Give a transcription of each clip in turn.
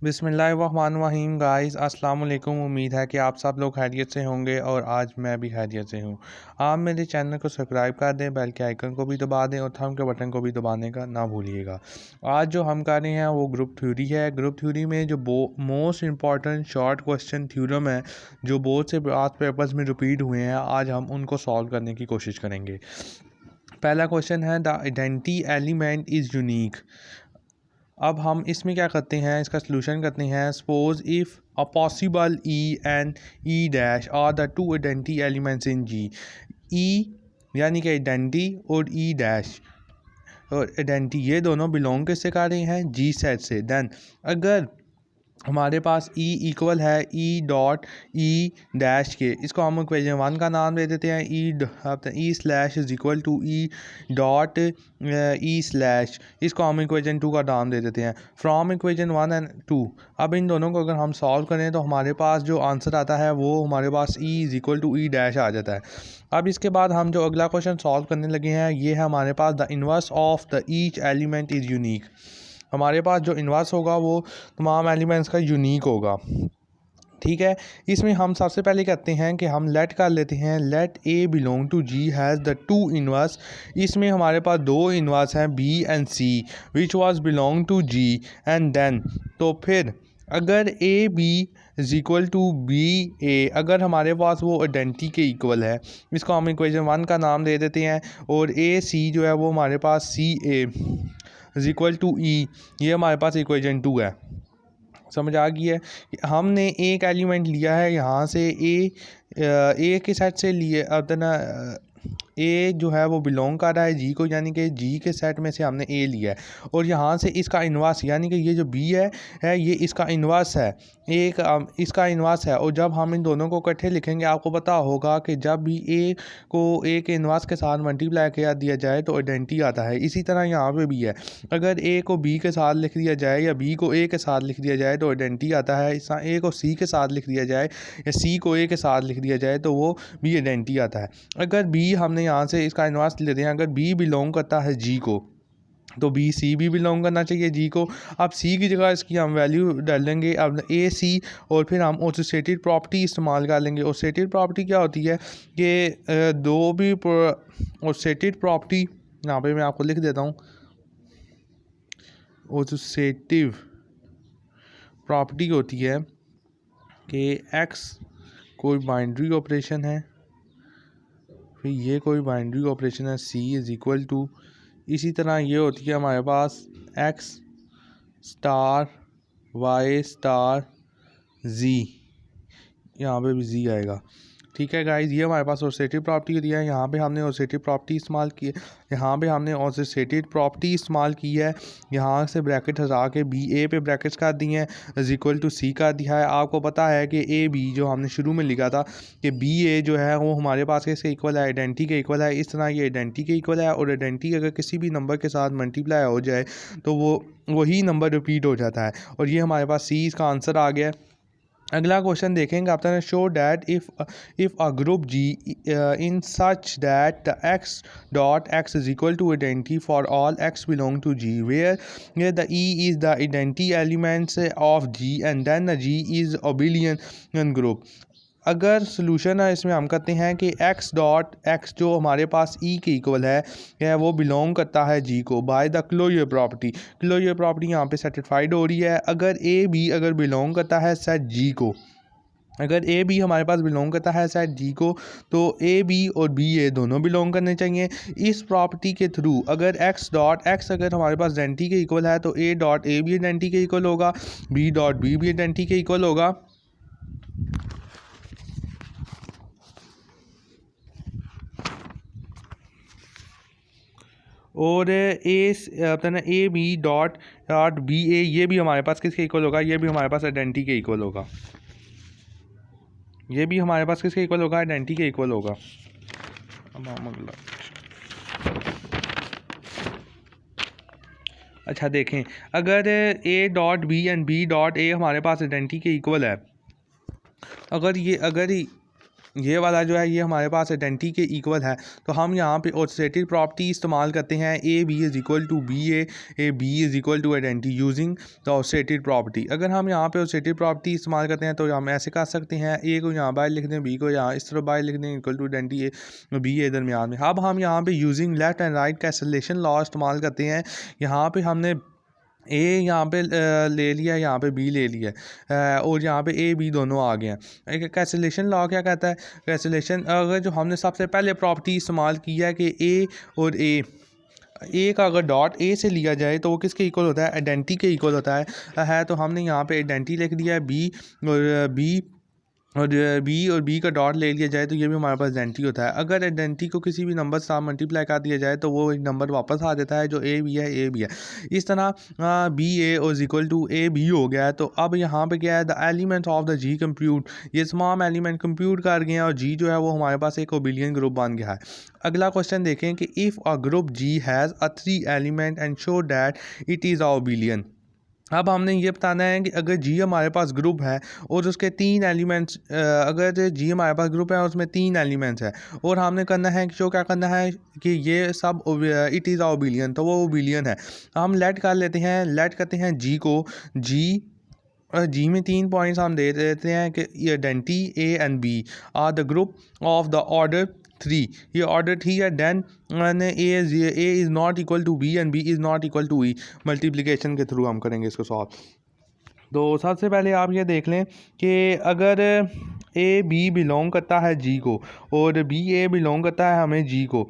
बिस्मिल्लाहिर्रहमानिर्रहीम गाइस अस्सलाम वालेकुम। उम्मीद है कि आप सब लोग खैरियत से होंगे और आज मैं भी खैरियत से हूँ। आप मेरे चैनल को सब्सक्राइब कर दें, बेल के आइकन को भी दबा दें और थंब के बटन को भी दबाने का ना भूलिएगा। आज जो हम कर रहे हैं वो ग्रुप थ्योरी है। ग्रुप थ्योरी में जो most important short question theorem है जो बहुत से पास्ट पेपर्स में रिपीट हुए हैं, आज हम उनको सॉल्व करने की कोशिश करेंगे। पहला क्वेश्चन है the identity element is unique. अब हम इसमें क्या करते हैं, इसका सलूशन करते हैं। Suppose if a possible e and e dash are the two identity elements in G. E यानी कि आइडेंटिटी और ई डैश और आइडेंटिटी ये दोनों बिलोंग किससे कर रहे हैं, जी सेट से। देन अगर हमारे पास ई इक्वल है ई डॉट ई डैश के, इसको हम इक्वेशन 1 का नाम दे देते हैं। E slash is equal to e dot e slash, इसको हम इक्वेशन 2 का नाम दे देते हैं। फ्रॉम इक्वेशन 1 एंड 2 अब इन दोनों को अगर हम सॉल्व करें तो हमारे पास जो आंसर आता है वो हमारे पास e is equal to e dash आ जाता है। अब इसके बाद हम जो अगला क्वेश्चन सॉल्व करने लगे हैं ये है हमारे पास the inverse of the each element is unique. हमारे पास जो इन्वर्स होगा वो तमाम एलिमेंट्स का यूनिक होगा। ठीक है, इसमें हम सबसे पहले कहते हैं कि हम लेट कर लेते हैं let a belong to G has the two inverse. इसमें हमारे पास दो इन्वर्स हैं b and c which was belong to G and then, तो फिर अगर a b is equal to b a, अगर हमारे पास वो आइडेंटिटी के इक्वल है, इसको हम इक्वेशन 1 का नाम दे देते हैं। और ए सी जो है वो हमारे पास सी ए इज इक्वल टू ई, ये हमारे पास इक्वेशन 2 है। समझ आ गई है कि हमने एक एलिमेंट लिया है यहाँ से ए के सेट से लिए। अब ना ए जो है वो बिलोंग कर रहा है जी को, यानी कि जी के सेट में से हमने ए लिया है। और यहाँ से इसका इन्वर्स यानी कि ये जो बी है ये इसका इन्वर्स है, एक इसका इन्वर्स है। और जब हम इन दोनों को इकट्ठे लिखेंगे आपको पता होगा कि जब भी ए को ए के इन्वर्स के साथ मल्टीप्लाई कर दिया जाए तो आइडेंटिटी आता है। इसी तरह यहाँ पे भी है, अगर ए को बी के साथ लिख दिया जाए या बी को ए के साथ लिख दिया जाए तो आइडेंटिटी आता है। इस तरह ए को सी के साथ लिख दिया जाए या सी को ए के साथ लिख दिया जाए तो वो भी आइडेंटिटी आता है। अगर बी हमने यहाँ से इसका इन्वर्स लेते हैं, अगर बी बिलोंग करता है जी को तो बी सी भी बिलोंग करना चाहिए जी को। अब सी की जगह इसकी हम वैल्यू डालेंगे अब ए सी, और फिर हम एसोसिएटेड प्रॉपर्टी इस्तेमाल कर लेंगे। एसोसिएटेड प्रॉपर्टी क्या होती है कि दो भी एसोसिएटेड प्रॉपर्टी, यहाँ पे मैं आपको लिख देता हूँ। एसोसिएटिव प्रॉपर्टी होती है कि एक्स कोई बाइनरी ऑपरेशन है, फिर ये कोई बाइनरी ऑपरेशन है सी इज़ इक्वल टू, इसी तरह ये होती है हमारे पास एक्स स्टार वाई स्टार जी, यहाँ पे भी जी आएगा। ठीक है गाइस, ये हमारे पास एसोसिएटिव प्रॉपर्टी दिया है। यहाँ पे हमने एसोसिएटिव प्रॉपर्टी इस्तेमाल की है, यहाँ पे हमने एसोसिएटेड प्रॉपर्टी इस्तेमाल की है। यहाँ से ब्रैकेट हटा के बी ए पे ब्रैकेट्स कर दिए हैं, इज इक्वल टू सी का दिया है। आपको पता है कि ए बी जो हमने शुरू में लिखा था कि बी ए जो है वो हमारे पास किसके इक्वल है, आइडेंटिटी के इक्वल है। इस तरह ये आइडेंटिटी के इक्वल है और आइडेंटिटी अगर किसी भी नंबर के साथ मल्टीप्लाई हो जाए तो वो वही नंबर रिपीट हो जाता है। और ये हमारे पास सी इसका आंसर आ गया है। अगला क्वेश्चन देखेंगे आप, show that if a group G in such that the x dot x is equal to identity for all x belong to G where the e is the identity elements of G and then the G is abelian group. अगर solution है इसमें हम कहते हैं कि x dot x जो हमारे पास ई के इक्वल है वो बिलोंग करता है जी को by the closure property. Closure property यहाँ पे सेटिस्फाइड हो रही है। अगर ए बी अगर बिलोंग करता है सेट जी को, अगर ए बी हमारे पास बिलोंग करता है सेट जी को तो ए बी और बी ए दोनों बिलोंग करने चाहिए। इस प्रॉपर्टी के थ्रू अगर एक्स डॉट एक्स अगर हमारे पास आइडेंटिटी के इक्वल है तो ए डॉट ए भी आइडेंटिटी के इक्वल होगा, बी डॉट बी भी आइडेंटिटी के इक्वल होगा। और a b dot dot b a ये भी हमारे पास किसके इक्वल होगा, ये भी हमारे पास आइडेंटिटी के इक्वल होगा, ये भी हमारे पास किसके इक्वल होगा, आइडेंटिटी के इक्वल होगा। अच्छा देखें, अगर a dot b and b dot a हमारे पास आइडेंटिटी के इक्वल है, अगर ये वाला जो है ये हमारे पास आइडेंटिटी के इक्वल है, तो हम यहाँ पे ऑसिलेटरी प्रॉपर्टी इस्तेमाल करते हैं a b is equal to b a b is equal to identity using the oscillatory property. अगर हम यहाँ पे ऑसिलेटरी प्रॉपर्टी इस्तेमाल करते हैं तो हम ऐसे कर सकते हैं, ए को यहाँ बाहर लिख दें, बी को यहाँ इस तरफ बाहर लिख दें, equal to identity a b a दरमियान में। अब हम यहाँ पे using left and right cancellation law इस्तेमाल करते हैं। यहाँ पे हमने ए यहाँ पे ले लिया, यहाँ पे बी ले लिया और यहाँ पे ए बी दोनों आ गए हैं। एक कैंसलेशन लॉ क्या कहता है, कैंसलेशन अगर जो हमने सबसे पहले प्रॉपर्टी इस्तेमाल किया है कि ए और ए का अगर डॉट ए से लिया जाए तो वो किसके इक्वल होता है, आइडेंटिटी के इक्वल होता है। तो हमने यहाँ पे आइडेंटिटी लिख दिया है और बी का डॉट ले लिया जाए तो ये भी हमारे पास आइडेंटिटी होता है। अगर आइडेंटिटी को किसी भी नंबर से मल्टीप्लाई कर दिया जाए तो वो एक नंबर वापस आ जाता है जो ए बी है। इस तरह बी ए और इक्वल टू ए बी हो गया है। तो अब यहाँ पे क्या है, the element of the G compute, ये तमाम एलिमेंट कंप्यूट कर गए हैं और जी जो है वो हमारे पास एक ओबिलियन ग्रुप बन गया है। अगला क्वेश्चन देखें कि if a group G has a 3 element and show that it is a abelian. अब हमने ये बताना है कि अगर जी हमारे पास ग्रुप है और उसके 3 एलिमेंट्स, अगर जी हमारे पास ग्रुप है और उसमें 3 एलिमेंट्स है और हमने करना है कि क्या करना है कि ये सब इट इज़ ओबिलियन, तो वो ओबिलियन है। हम लेट कर लेते हैं, लेट करते हैं जी को, जी में 3 पॉइंट्स हम दे देते हैं कि identity a and b are the group of the order 3, ये ऑर्डर 3 है। Then a is not equal to b and b is not equal to e. Multiplication के थ्रू हम करेंगे इसको सॉल्व। तो सबसे पहले आप ये देख लें कि अगर ए बी बिलोंग करता है जी को और बी ए बिलोंग करता है हमें जी को,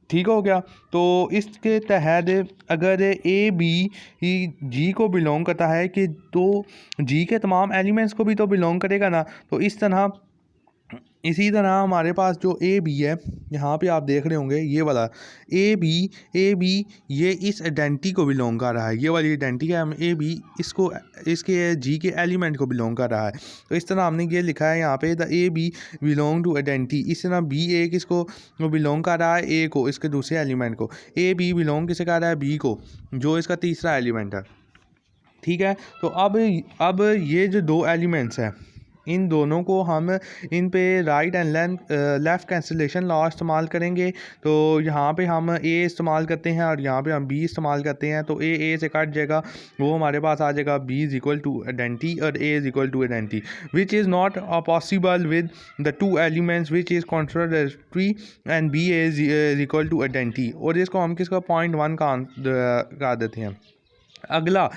ठीक हो गया। तो इसके तहत अगर ए बी जी को बिलोंग करता है कि तो जी के तमाम एलिमेंट्स को भी तो बिलोंग करेगा ना। तो इसी तरह हमारे पास जो ए बी है, यहाँ पे आप देख रहे होंगे ये वाला ए बी ये इस आइडेंटिटी को बिलोंग कर रहा है, ये वाली आइडेंटिटी है। हम ए बी इसको इसके जी के एलिमेंट को बिलोंग कर रहा है। तो इस तरह हमने ये लिखा है यहाँ पे the a b belong to identity. इस तरह बी ए किसको बिलोंग कर रहा है, ए को, इसके दूसरे एलिमेंट को। ए बी बिलोंग किसे कर रहा है, बी को, जो इसका तीसरा एलिमेंट है, ठीक है। तो अब ये जो 2 एलिमेंट्स हैं इन दोनों को हम इन पे right and left cancellation law इस्तेमाल करेंगे। तो यहाँ पे हम ए इस्तेमाल करते हैं और यहाँ पे हम बी इस्तेमाल करते हैं। तो ए से कट जाएगा, वो हमारे पास आ जाएगा b is equal to identity और a is equal to identity, which is not possible with the 2 elements which is contradictory and b is equal to identity. और इसको हम किसका 0.1 का कर देते हैं। अगला,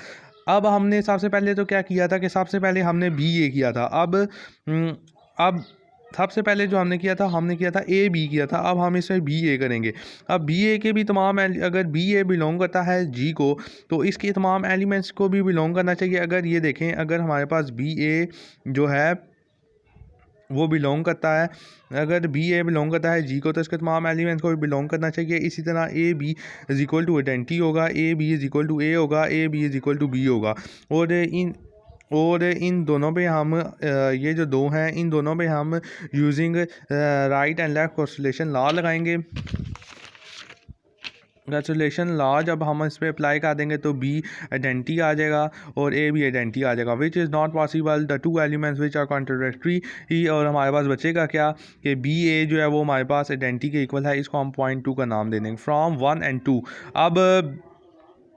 अब हमने सबसे पहले तो क्या किया था कि सबसे पहले हमने बी ए किया था। अब सबसे पहले जो हमने किया था ए बी किया था। अब हम इसमें बी ए करेंगे। अब बी ए के भी तमाम अगर बी ए बिलोंग करता है जी को तो इसके तमाम एलिमेंट्स को भी बिलोंग करना चाहिए। अगर ये देखें, अगर हमारे पास बी ए जो है वो बिलोंग करता है, अगर बी ए बिलोंग करता है जी को तो इसके तमाम एलिमेंट्स को भी बिलोंग करना चाहिए। इसी तरह a b is equal to identity होगा, a b is equal to a होगा, a b is equal to b होगा। और इन दोनों पे हम ये जो 2 हैं इन दोनों पे हम using right and left constellation law लगाएंगे। कैंसलेशन लॉ जब हम इस पर अप्लाई कर देंगे तो बी आइडेंटिटी आ जाएगा और ए भी आइडेंटिटी आ जाएगा, which is not possible the 2 elements which are contradictory. और हमारे पास बचेगा क्या कि बी ए जो है वो हमारे पास आइडेंटिटी के इक्वल है। इसको हम 0.2 का नाम दे देंगे फ्रॉम 1 and 2। अब